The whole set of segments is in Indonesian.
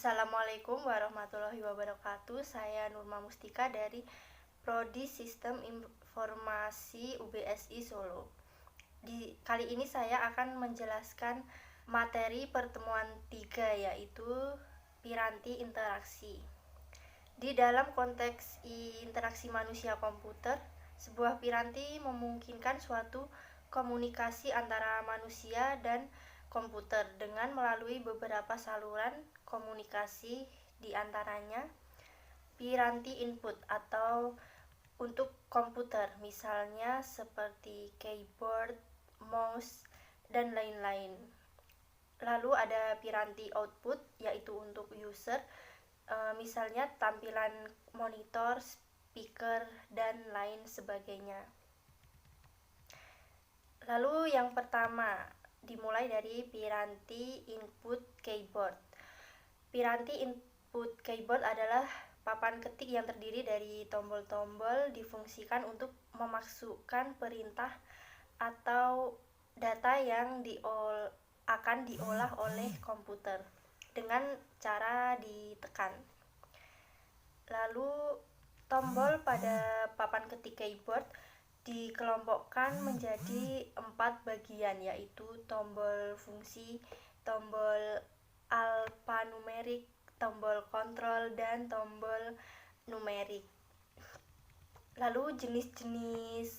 Assalamualaikum warahmatullahi wabarakatuh. Saya Nurma Mustika dari Prodi Sistem Informasi UBSI Solo. Kali ini saya akan menjelaskan materi pertemuan 3, yaitu piranti interaksi. Di dalam konteks interaksi manusia komputer, sebuah piranti memungkinkan suatu komunikasi antara manusia dan komputer dengan melalui beberapa saluran komunikasi, di antaranya piranti input atau untuk komputer, misalnya seperti keyboard, mouse, dan lain-lain. Lalu ada piranti output, yaitu untuk user, misalnya tampilan monitor, speaker, dan lain sebagainya. Lalu yang pertama, dimulai dari piranti input keyboard. Piranti input keyboard adalah papan ketik yang terdiri dari tombol-tombol difungsikan untuk memasukkan perintah atau data yang akan diolah oleh komputer dengan cara ditekan. Lalu tombol pada papan ketik keyboard dikelompokkan menjadi 4 bagian, yaitu tombol fungsi, tombol alfanumerik, tombol kontrol, dan tombol numerik. Lalu jenis-jenis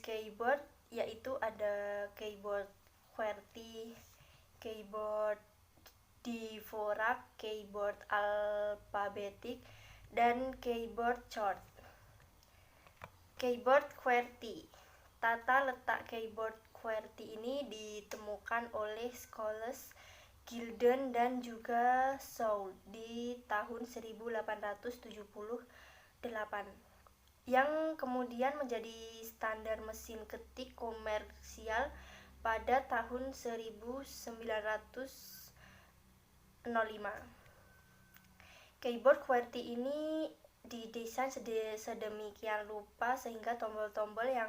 keyboard, yaitu ada keyboard QWERTY, keyboard Dvorak, keyboard alphabetic, dan keyboard short. Keyboard QWERTY. Tata letak keyboard QWERTY ini ditemukan oleh Scholes, Gilden, dan juga Soule di tahun 1878, yang kemudian menjadi standar mesin ketik komersial pada tahun 1905. Keyboard QWERTY ini didesain sedemikian rupa sehingga tombol-tombol yang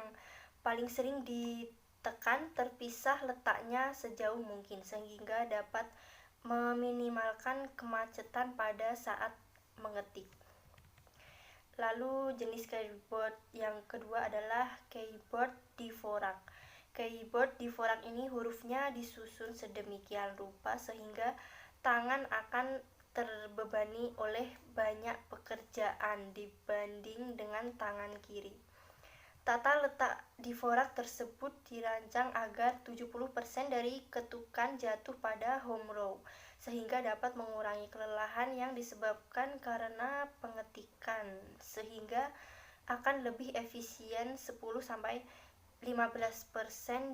paling sering ditekan terpisah letaknya sejauh mungkin, sehingga dapat meminimalkan kemacetan pada saat mengetik. Lalu jenis keyboard yang kedua adalah keyboard Dvorak. Keyboard Dvorak ini hurufnya disusun sedemikian rupa sehingga tangan akan terbebani oleh banyak pekerjaan dibanding dengan tangan kiri. Tata letak Dvorak tersebut dirancang agar 70% dari ketukan jatuh pada home row, sehingga dapat mengurangi kelelahan yang disebabkan karena pengetikan, sehingga akan lebih efisien 10-15%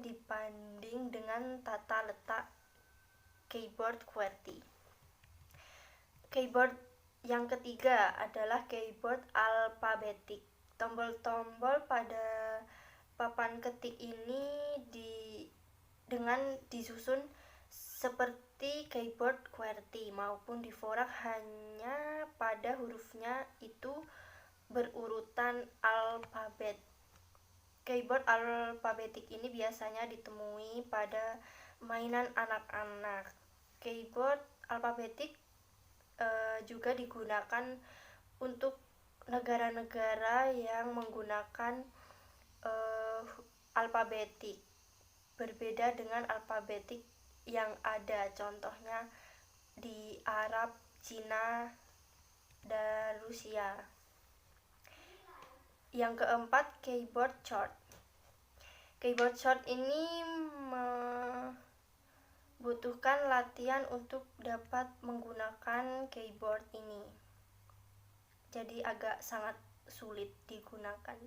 dibanding dengan tata letak keyboard QWERTY. Keyboard yang ketiga adalah keyboard alphabetic. Tombol-tombol pada papan ketik ini disusun seperti keyboard QWERTY maupun Dvorak, hanya pada hurufnya itu berurutan alfabet. Keyboard alphabetic ini biasanya ditemui pada mainan anak-anak. Keyboard alphabetic juga digunakan untuk negara-negara yang menggunakan alfabetik, berbeda dengan alfabetik yang ada, contohnya di Arab, Cina, dan Rusia. Yang keempat, keyboard short. Keyboard short ini butuhkan latihan untuk dapat menggunakan keyboard ini, jadi agak sangat sulit digunakan.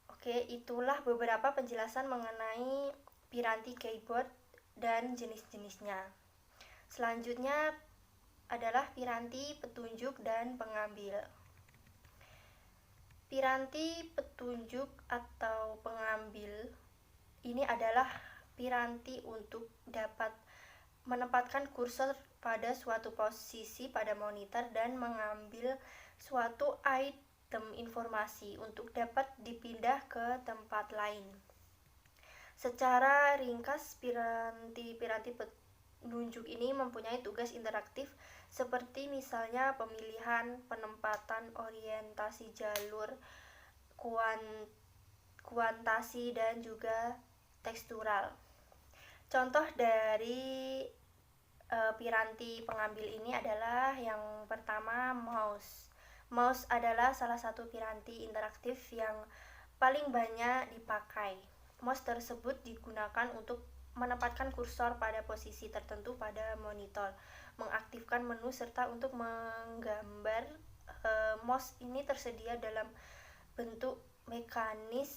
Oke, itulah beberapa penjelasan mengenai piranti keyboard dan jenis-jenisnya. Selanjutnya adalah piranti petunjuk dan pengambil. Piranti petunjuk atau pengambil ini adalah piranti untuk dapat menempatkan kursor pada suatu posisi pada monitor dan mengambil suatu item informasi untuk dapat dipindah ke tempat lain. Secara ringkas, piranti penunjuk ini mempunyai tugas interaktif seperti misalnya pemilihan, penempatan, orientasi jalur, kuantasi, dan juga tekstural. Contoh dari piranti pengambil ini adalah yang pertama mouse. Mouse adalah salah satu piranti interaktif yang paling banyak dipakai. Mouse tersebut digunakan untuk menempatkan kursor pada posisi tertentu pada monitor, mengaktifkan menu, serta untuk menggambar. Mouse ini tersedia dalam bentuk mekanis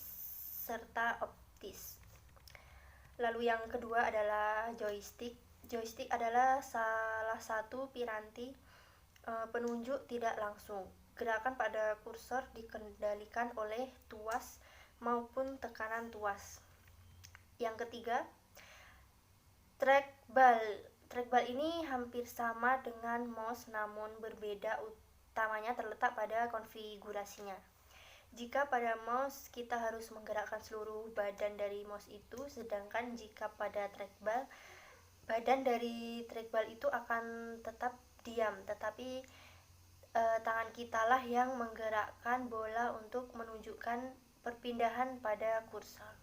serta optis. Lalu yang kedua adalah joystick. Joystick adalah salah satu piranti penunjuk tidak langsung. Gerakan pada kursor dikendalikan oleh tuas maupun tekanan tuas. Yang ketiga, trackball. Trackball ini hampir sama dengan mouse namun berbeda, utamanya terletak pada konfigurasinya. Jika pada mouse kita harus menggerakkan seluruh badan dari mouse itu, sedangkan jika pada trackball, badan dari trackball itu akan tetap diam, tetapi tangan kita lah yang menggerakkan bola untuk menunjukkan perpindahan pada kursor.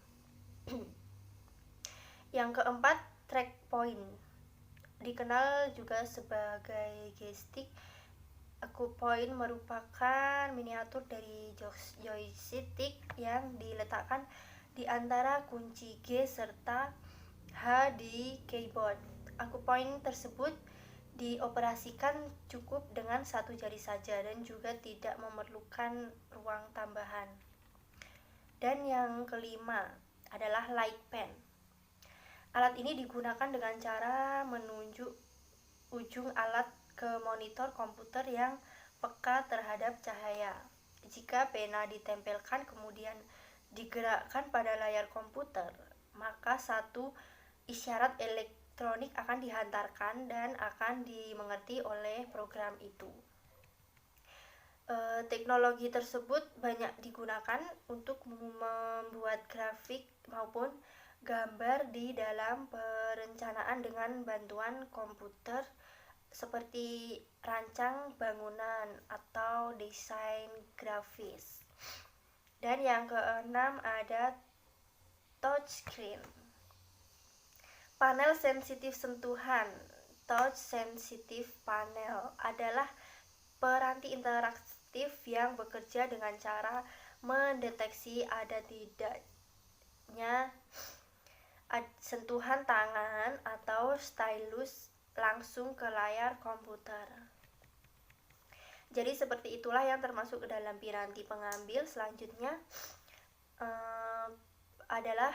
Yang keempat, track point. Dikenal juga sebagai joystick. Point merupakan miniatur dari joystick yang diletakkan di antara kunci G serta H di keyboard. Point tersebut dioperasikan cukup dengan satu jari saja dan juga tidak memerlukan ruang tambahan. Dan yang kelima adalah light pen. Alat ini digunakan dengan cara menunjuk ujung alat ke monitor komputer yang peka terhadap cahaya. Jika pena ditempelkan kemudian digerakkan pada layar komputer, maka satu isyarat elektronik akan dihantarkan dan akan dimengerti oleh program itu. Teknologi tersebut banyak digunakan untuk membuat grafik maupun gambar di dalam perencanaan dengan bantuan komputer seperti rancang bangunan atau desain grafis. Dan yang keenam ada touchscreen. Panel sensitif sentuhan. Touch sensitive panel adalah piranti interaktif yang bekerja dengan cara mendeteksi ada tidaknya sentuhan tangan atau stylus langsung ke layar komputer. Jadi seperti itulah yang termasuk ke dalam piranti pengambil. Selanjutnya adalah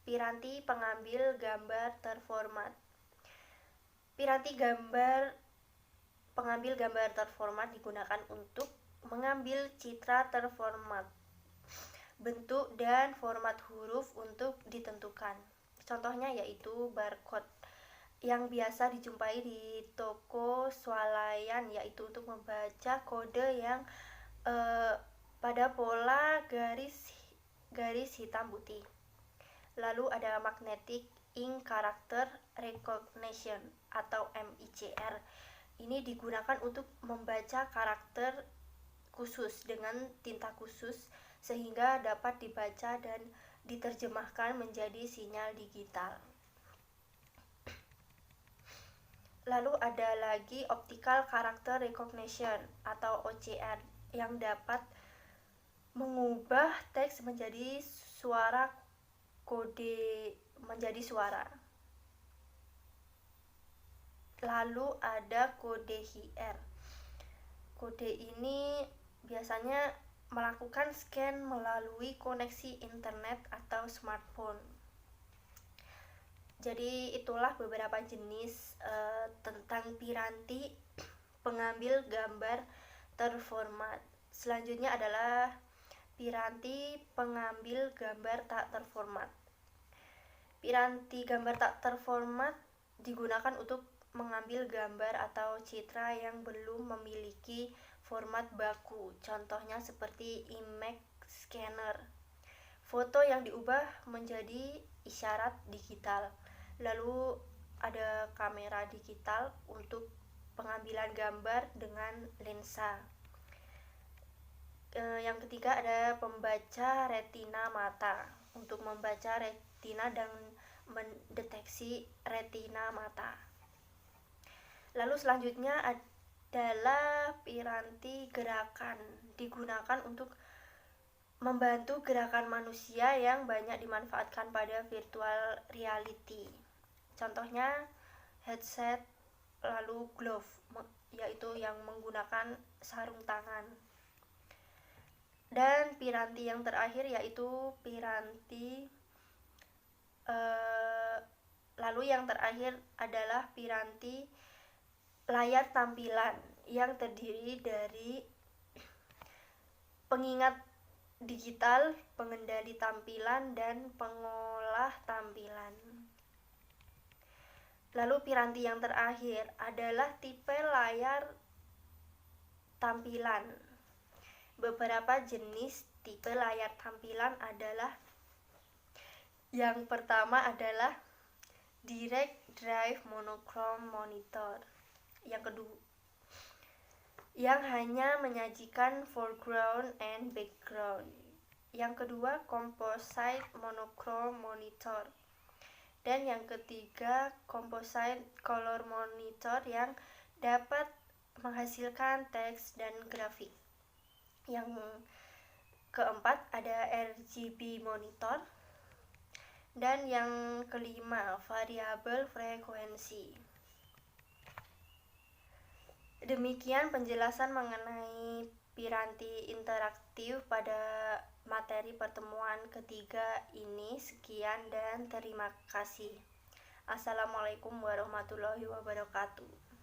piranti pengambil gambar terformat. Piranti pengambil gambar terformat digunakan untuk mengambil citra terformat, bentuk dan format huruf untuk ditentukan. Contohnya yaitu barcode yang biasa dijumpai di toko swalayan, yaitu untuk membaca kode yang pada pola garis hitam putih. Lalu ada magnetic ink character recognition atau MICR. Ini digunakan untuk membaca karakter khusus dengan tinta khusus sehingga dapat dibaca dan diterjemahkan menjadi sinyal digital. Lalu ada lagi optical character recognition atau OCR yang dapat mengubah teks menjadi suara, kode menjadi suara. Lalu ada kode HIR. Kode ini biasanya melakukan scan melalui koneksi internet atau smartphone. Jadi itulah beberapa jenis tentang piranti pengambil gambar terformat. Selanjutnya adalah piranti pengambil gambar tak terformat. Piranti gambar tak terformat digunakan untuk mengambil gambar atau citra yang belum memiliki format baku. Contohnya seperti image scanner. Foto yang diubah menjadi isyarat digital. Lalu ada kamera digital untuk pengambilan gambar dengan lensa. Yang ketiga ada pembaca retina mata untuk membaca retina dan mendeteksi retina mata. Lalu selanjutnya adalah piranti gerakan, digunakan untuk membantu gerakan manusia yang banyak dimanfaatkan pada virtual reality. Contohnya headset, lalu glove, yaitu yang menggunakan sarung tangan. Dan piranti yang terakhir yaitu piranti lalu yang terakhir adalah piranti layar tampilan yang terdiri dari pengingat digital, pengendali tampilan, dan pengolah tampilan. Lalu piranti yang terakhir adalah tipe layar tampilan. Beberapa jenis tipe layar tampilan adalah yang pertama adalah Direct Drive Monochrome Monitor. Yang kedua, yang hanya menyajikan foreground and background. Yang kedua, Composite Monochrome Monitor. Dan yang ketiga, Composite Color Monitor yang dapat menghasilkan teks dan grafik. Yang keempat ada RGB Monitor. Dan yang kelima, Variable Frequency. Demikian penjelasan mengenai piranti interaktif pada materi pertemuan ketiga ini. Sekian dan terima kasih. Assalamualaikum warahmatullahi wabarakatuh.